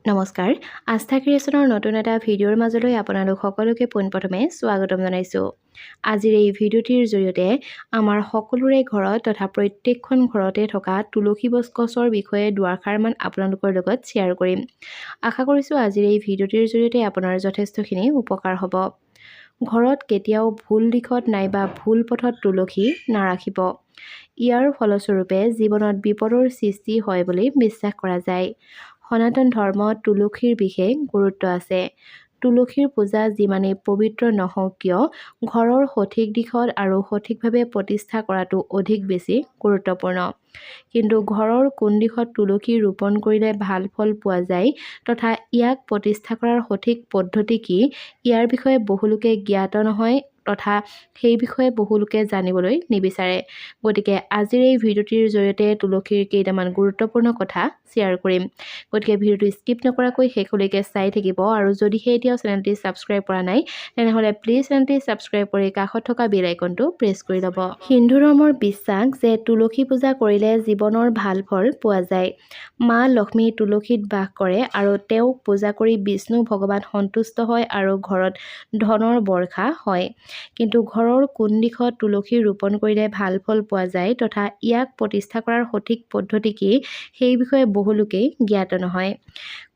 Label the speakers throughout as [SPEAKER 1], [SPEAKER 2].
[SPEAKER 1] নমস্কাৰ আস্থা ক্ৰিয়েশ্যনৰ নতুন এটা ভিডিঅ'ৰ মাজলৈ আপোনালোক সকলোকে পোনপ্ৰথমে স্বাগতম জনাইছোঁ। আজিৰ এই ভিডিঅ'টিৰ জৰিয়তে আমাৰ সকলোৰে ঘৰত তথা প্ৰত্যেকখন ঘৰতে থকা তুলসী গছৰ বিষয়ে দুআষাৰমান আপোনালোকৰ লগত শ্বেয়াৰ কৰিম। আশা কৰিছোঁ আজিৰ এই ভিডিঅ'টিৰ জৰিয়তে আপোনাৰ যথেষ্টখিনি উপকাৰ হ'ব। ঘৰত কেতিয়াও ভুল দিশত নাইবা ভুল পথত তুলসী নাৰাখিব। ইয়াৰ ফলস্বৰূপে জীৱনত বিপদৰ সৃষ্টি হয় বুলি বিশ্বাস কৰা যায়। সনাতন ধৰ্মত তুলসীৰ বিশেষ গুৰুত্ব আছে। তুলসীৰ পূজা যিমানেই পবিত্ৰ নহওক কিয় ঘৰৰ সঠিক দিশত আৰু সঠিকভাৱে প্ৰতিষ্ঠা কৰাটো অধিক বেছি গুৰুত্বপূৰ্ণ। কিন্তু ঘৰৰ কোন দিশত তুলসী ৰোপণ কৰিলে ভাল ফল পোৱা যায় তথা ইয়াক প্ৰতিষ্ঠা কৰাৰ সঠিক পদ্ধতি কি, ইয়াৰ বিষয়ে বহুলোকে জ্ঞাত নহয় তথা সেই বিষয়ে বহুলোকে জানিবলৈ নিবিচাৰে। গতিকে আজিৰ এই ভিডিঅ'টিৰ জৰিয়তে তুলসীৰ কেইটামান গুৰুত্বপূৰ্ণ কথা শ্বেয়াৰ কৰিম। গতিকে ভিডিঅ'টো স্কিপ নকৰাকৈ শেষলৈকে চাই থাকিব আৰু যদিহে এতিয়াও চেনেলটি ছাবস্ক্ৰাইব কৰা নাই তেনেহ'লে প্লিজ চেনেলটি ছাবস্ক্ৰাইব কৰি কাষত থকা বেল আইকনটো প্ৰেছ কৰি ল'ব। হিন্দু ধৰ্মৰ বিশ্বাস যে তুলসী পূজা কৰিলে জীৱনৰ ভাল ফল পোৱা যায়। মা লক্ষ্মী তুলসীত বাস কৰে আৰু তেওঁক পূজা কৰি বিষ্ণু ভগৱান সন্তুষ্ট হয় আৰু ঘৰত ধনৰ বৰ্ষা হয়। কিন্তু ঘৰৰ কোন দিশত তুলসী ৰোপণ কৰিলে ভাল ফল পোৱা যায় তথা ইয়াক প্ৰতিষ্ঠা কৰাৰ সঠিক পদ্ধতি কি, সেই বিষয়ে বহুলোকেই জ্ঞাত নহয়।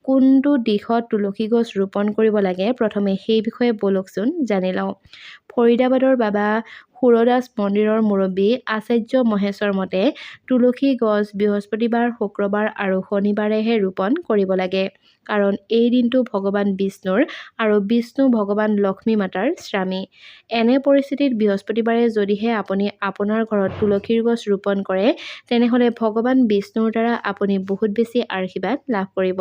[SPEAKER 1] কোনটো দিশত তুলসী গছ ৰোপণ কৰিব লাগে প্ৰথমে সেই বিষয়ে বলকচোন জানি লওঁ। ফৰিদাবাদৰ বাবা সুৰদাস মন্দিৰৰ মুৰব্বী আচাৰ্য মহেশ্বৰ মতে তুলসী গছ বৃহস্পতিবাৰ, শুক্ৰবাৰ আৰু শনিবাৰেহে ৰোপণ কৰিব লাগে। কাৰণ এই দিনটো ভগৱান বিষ্ণুৰ আৰু বিষ্ণু ভগৱান লক্ষ্মী মাতাৰ স্বামী। এনে পৰিস্থিতিত বৃহস্পতিবাৰে যদিহে আপুনি আপোনাৰ ঘৰত তুলসীৰ গছ ৰোপণ কৰে তেনেহ'লে ভগৱান বিষ্ণুৰ দ্বাৰা আপুনি বহুত বেছি আশীৰ্বাদ লাভ কৰিব।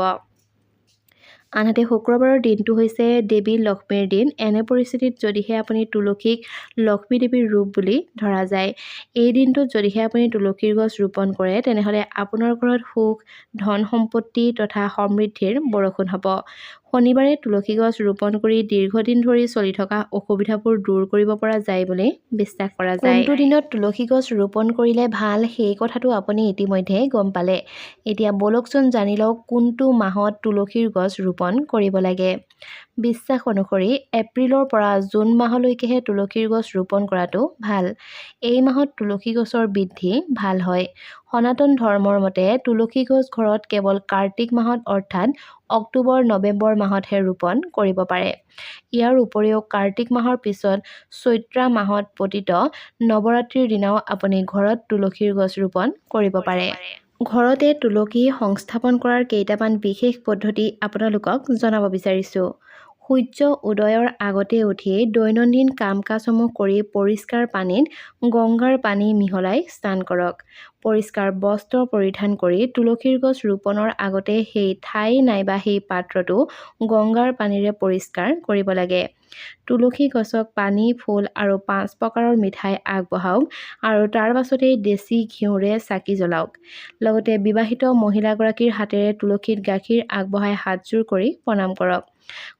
[SPEAKER 1] আনহাতে শুক্ৰবাৰৰ দিনটো হৈছে দেৱী লক্ষ্মীৰ দিন। এনে পৰিস্থিতিত যদিহে আপুনি তুলসীক লক্ষ্মী দেৱীৰ ৰূপ বুলি ধৰা যায়, এই দিনটোত যদিহে আপুনি তুলসীৰ গছ ৰোপণ কৰে তেনেহ'লে আপোনাৰ ঘৰত সুখ, ধন সম্পত্তি তথা সমৃদ্ধিৰ বৰষুণ হ'ব। শনিবাৰে তুলসী গছ ৰোপণ কৰি দীৰ্ঘদিন ধৰি চলি থকা অসুবিধাবোৰ দূৰ কৰিব পৰা যায় বুলি বিশ্বাস কৰা যায়। কোনটো দিনত তুলসী গছ ৰোপণ কৰিলে ভাল সেই কথাটো আপুনি ইতিমধ্যে গম পালে। এতিয়া বলকচোন জানি লওক কোনটো মাহত তুলসীৰ গছ ৰোপণ কৰিব লাগে। বিশ্বাস অনুসৰি এপ্ৰিলৰ পৰা জুন মাহলৈকেহে তুলসীৰ গছ ৰোপণ কৰাটো ভাল। এই মাহত তুলসী গছৰ বৃদ্ধি ভাল হয়। সনাতন ধৰ্মৰ মতে তুলসী গছ ঘৰত কেৱল কাৰ্তিক মাহত অৰ্থাৎ অক্টোবৰ-নৱেম্বৰ মাহতহে ৰোপণ কৰিব পাৰে। ইয়াৰ উপৰিও কাৰ্তিক মাহৰ পিছত চৈত্ৰা মাহত পতিত নৱৰাত্ৰিৰ দিনাও আপুনি ঘৰত তুলসীৰ গছ ৰোপণ কৰিব পাৰে। ঘৰতে তুলসী সংস্থাপন কৰাৰ কেইটামান বিশেষ পদ্ধতি আপোনালোকক জনাব বিচাৰিছোঁ। সূৰ্য উদয়ৰ আগতে উঠি দৈনন্দিন কাম-কাজসমূহ কৰি পৰিষ্কাৰ পানীত গংগাৰ পানী মিহলাই স্নান কৰক। পৰিষ্কাৰ বস্ত্ৰ পৰিধান কৰি তুলসীৰ গছ ৰোপণৰ আগতে সেই ঠাই নাইবা সেই পাত্ৰটো গংগাৰ পানীৰে পৰিষ্কাৰ কৰিব লাগে। তুলসী গছক পানী, ফুল আৰু 5 প্ৰকাৰৰ মিঠাই আগবঢ়াওক আৰু তাৰ পাছতেই দেশী ঘিউৰে চাকি জ্বলাওক। লগতে বিবাহিত মহিলাগৰাকীৰ হাতেৰে তুলসীত গাখীৰ আগবঢ়াই হাতযোৰ কৰি প্ৰণাম কৰক।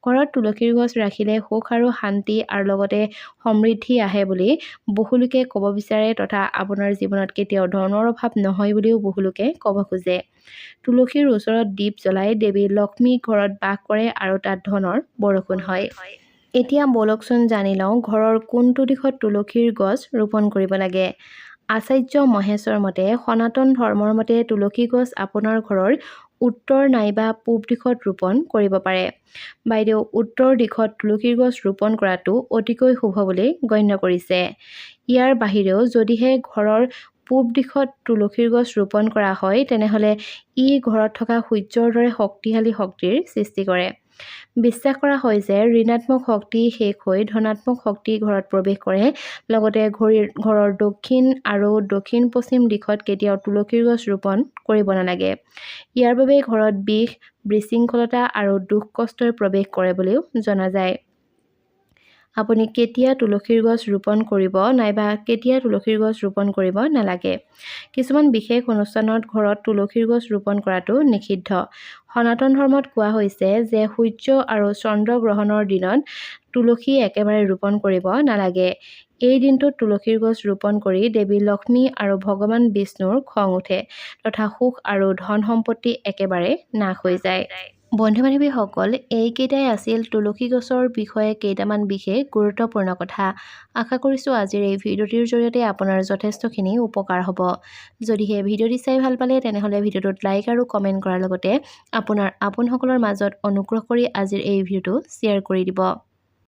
[SPEAKER 1] ঘৰত তুলসীৰ গছ ৰাখিলে সুখ আৰু শান্তি আৰু লগতে সমৃদ্ধি আহে বুলি বহুলোকে ক'ব বিচাৰে তথা আপোনাৰ জীৱনত কেতিয়াও ধনৰ অভাৱ নহয় বুলিও বহুলোকে ক'ব খোজে। তুলসীৰ ওচৰত দীপ জ্বলাই দেৱী লক্ষ্মী ঘৰত বাস কৰে আৰু তাত ধনৰ বৰষুণ হয়। এতিয়া বলকচোন জানি লওঁ ঘৰৰ কোনটো দিশত তুলসীৰ গছ ৰোপণ কৰিব লাগে। আচাৰ্য মহেশ্বৰ মতে সনাতন ধৰ্মৰ মতে তুলসী গছ আপোনাৰ ঘৰৰ উত্তৰ নাইবা পূব দিশত ৰোপণ কৰিব পাৰে। বাইদেউ উত্তৰ দিশত তুলসীৰ গছ ৰোপণ কৰাটো অতিকৈ শুভ বুলি গণ্য কৰিছে। ইয়াৰ বাহিৰেও যদিহে ঘৰৰ পূব দিশত তুলসীৰ গছ ৰোপণ কৰা হয় তেনেহ'লে ই ঘৰত থকা সূৰ্যৰ দৰে শক্তিশালী শক্তিৰ সৃষ্টি কৰে। বিশ্বাস কৰা হয় যে ঋণাত্মক শক্তি শেষ হৈ ধনাত্মক শক্তি ঘৰত প্ৰৱেশ কৰে। লগতে ঘৰৰ দক্ষিণ আৰু দক্ষিণ-পশ্চিম দিশত কেতিয়াও তুলসীৰ গছ ৰোপণ কৰিব নালাগে। ইয়াৰ বাবে ঘৰত বিষ, বিশৃংখলতা আৰু দুখ কষ্টই প্ৰৱেশ কৰে বুলিও জনা যায়। আপুনি কেতিয়া তুলসীৰ গছ ৰোপণ কৰিব নাইবা কেতিয়া তুলসীৰ গছ ৰোপণ কৰিব নালাগে। কিছুমান বিশেষ অনুষ্ঠানত ঘৰত তুলসীৰ গছ ৰোপণ কৰাটো নিষিদ্ধ। সনাতন ধৰ্মত কোৱা হৈছে যে সূৰ্য আৰু চন্দ্ৰ গ্ৰহণৰ দিনত তুলসী একেবাৰে ৰোপণ কৰিব নালাগে। এই দিনটোত তুলসীৰ গছ ৰোপণ কৰি দেৱী লক্ষ্মী আৰু ভগৱান বিষ্ণুৰ খং উঠে তথা সুখ আৰু ধন সম্পত্তি একেবাৰে নাশ হৈ যায়। বন্ধু বান্ধৱীসকল, এইকেইটাই আছিল তুলসী গছৰ বিষয়ে কেইটামান বিশেষ গুৰুত্বপূৰ্ণ কথা। আশা কৰিছোঁ আজিৰ এই ভিডিঅ'টিৰ জৰিয়তে আপোনাৰ যথেষ্টখিনি উপকাৰ হ'ব। যদিহে ভিডিঅ'টি চাই ভাল পালে তেনেহ'লে ভিডিঅ'টোত লাইক আৰু কমেণ্ট কৰাৰ লগতে আপোনাৰ আপোনসকলৰ মাজত অনুগ্ৰহ কৰি আজিৰ এই ভিডিঅ'টো শ্বেয়াৰ কৰি দিব।